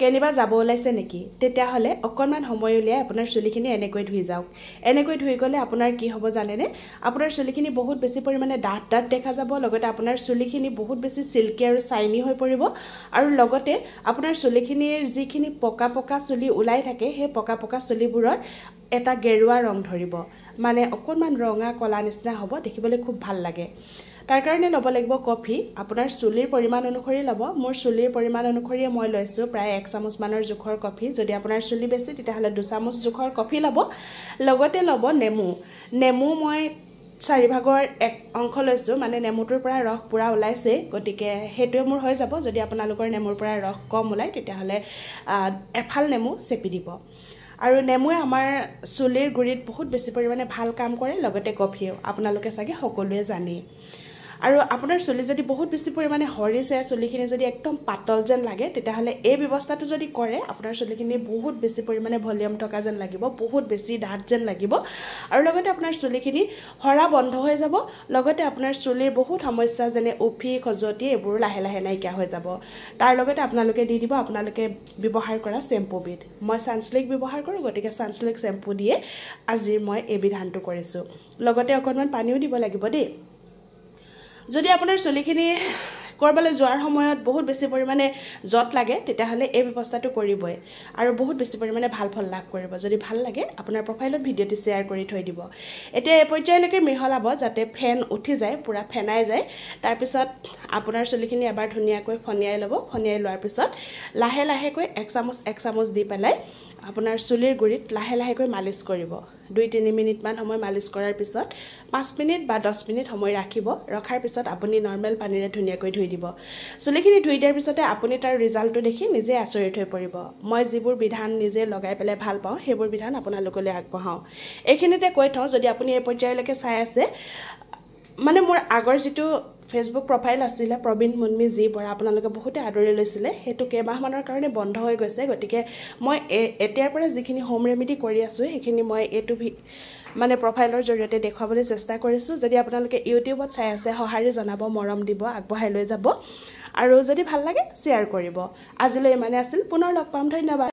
কেনিবা যাব ওলাইছে নেকি তেতিয়াহলে অকনমান সময় উলিয়াই আপোনাৰ চুলিখিনি এনেকৈ ধুই যাওক এনেকৈ ধুই গলে আপোনাৰ কি হ'ব জানেনে আপোনাৰ চুলিখিনি বহুত বেছি পৰিমাণে ডাঠ দেখা যাব লগতে আপোনাৰ চুলিখিনি বহুত বেছি সিল্কি আৰু শাইনি হৈ পৰিব আৰু লগতে আপোনাৰ চুলিখিনিৰ যিখিনি পকা চুলি ওলাই থাকে সেই পকা চুলিবোৰৰ এটা গেৰুৱা ৰং ধৰিব মানে অকনমান ৰঙা কলা নিচিনা হ'ব দেখিবলৈ খুব ভাল লাগে তাৰ কাৰণে লব লাগিব কফি আপোনাৰ চুলিৰ পৰিমাণ অনুসৰি লব মোৰ চুলিৰ পৰিমাণ অনুসৰি মই লৈছো প্ৰায় 1 চামুচ মানৰ জোখৰ কফি যদি আপোনাৰ চুলি বেছি তেতিয়াহলে 2 চামুচ জোখৰ কফি লব লগতে লব নেমু মই 4 ভাগৰ 1 অংশ লৈছো মানে নেমুটোৰ পৰা ৰস পুৰা ওলাইছে গতিকে হেতুৱে মোৰ হৈ যাব যদি আপোনালোকৰ নেমুৰ পৰা ৰস কম ওলাই তেতিয়াহলে এফাল নেমু চেপি দিব আৰু নেমুৱে আমাৰ চুলিৰ গুৰিত বহুত বেছি পৰিমাণে ভাল কাম কৰে লগতে কফিও আপোনালোকে চাগে সকলোৱে জানে আৰু আপোনাৰ চুলি যদি বহুত বেছি পৰিমাণে হৰিছে চুলিখিনি যদি একদম পাতল যেন লাগে তেতিয়াহলে এই ব্যৱস্থাটো যদি কৰে আপোনাৰ চুলিখিনি বহুত বেছি পৰিমাণে ভলিউম থকা যেন লাগিব বহুত বেছি ডাঠ যেন লাগিব আৰু লগতে আপোনাৰ চুলিখিনি হৰা বন্ধ হৈ যাব লগতে আপোনাৰ চুলিৰ বহুত সমস্যা যেনে উফি খজতি এইবোৰ লাহে লাহে নাইকিয়া হৈ যাব তাৰ লগতে আপোনালোকে দি দিব আপোনালোকে ব্যৱহাৰ কৰা শ্যাম্পুবিধ মই সানসিল্ক ব্যৱহাৰ কৰো গতিকে সানসিল্ক শ্যাম্পু দিয়ে আজি মই এই বিধানটো কৰিছো লগতে অকনমান পানীও দিব লাগিব দেই যদি আপোনাৰ চুলিখিনি কৰবালে যোৱাৰ সময়ত বহুত বেছি পৰিমাণে জট লাগে তেতিয়াহলে এই ব্যৱস্থাটো কৰিবই আৰু বহুত বেছি পৰিমাণে ভাল ফল লাভ কৰিব যদি ভাল লাগে আপোনাৰ প্ৰফাইলত ভিডিওটি শেয়াৰ কৰি থৈ দিব এতিয়া এই পৰ্যায়লৈকে মিহলাব যাতে ফেন উঠি যায় পুৰা ফেনাই যায় তাৰ পিছত আপোনাৰ চুলিখিনি এবাৰ ধুনিয়াকৈ ফনিয়াই লব ফনিয়াই লোৱাৰ পিছত লাহে লাহেকৈ 1 চামুচ দি পেলাই আপোনাৰ চুলিৰ গুৰিত লাহে লাহেকৈ মালিশ কৰিব 2-3 মিনিট মান সময় মালিশ কৰাৰ পিছত 5 মিনিট বা 10 মিনিট সময় ৰাখিব ৰখাৰ পিছত আপুনি নৰমাল পানীৰে ধুনিয়াকৈ ধুই দিব চুলিখিনি ধুই দিয়াৰ পিছতে আপুনি তাৰ ৰিজাল্টটো দেখি নিজে আচৰিত হৈ পৰিব মই যিবোৰ বিধান নিজে লগাই পেলাই ভাল পাওঁ সেইবোৰ বিধান আপোনালোকলৈ আগবঢ়াও এইখিনিতে কৈ থওঁ যদি আপুনি এই পৰ্যায়লৈকে চাই আছে মানে মোৰ আগৰ যেটো ফেসবুক প্ৰফাইল আছিল প্ৰবীণ মুনমি জি বৰা আপোনালোকে বহুতে আদৰি লৈছিলে হেতু কেমাহ মানৰ কাৰণে বন্ধ হৈ গৈছে গতিকে মই এতিয়াৰ পৰা যিখিনি হোম ৰেমেডি কৰি আছো সেইখিনি মই এটো মানে প্ৰফাইলৰ জৰিয়তে দেখাবলৈ চেষ্টা কৰিছো যদি আপোনালোকে ইউটিউবত চাই আছে সহাৰি জনাব মৰম দিব আগবঢ়াই লৈ যাব আৰু যদি ভাল লাগে শেয়াৰ কৰিব আজিলৈ মানে আছিল পুনৰ লগ পাম ধন্যবাদ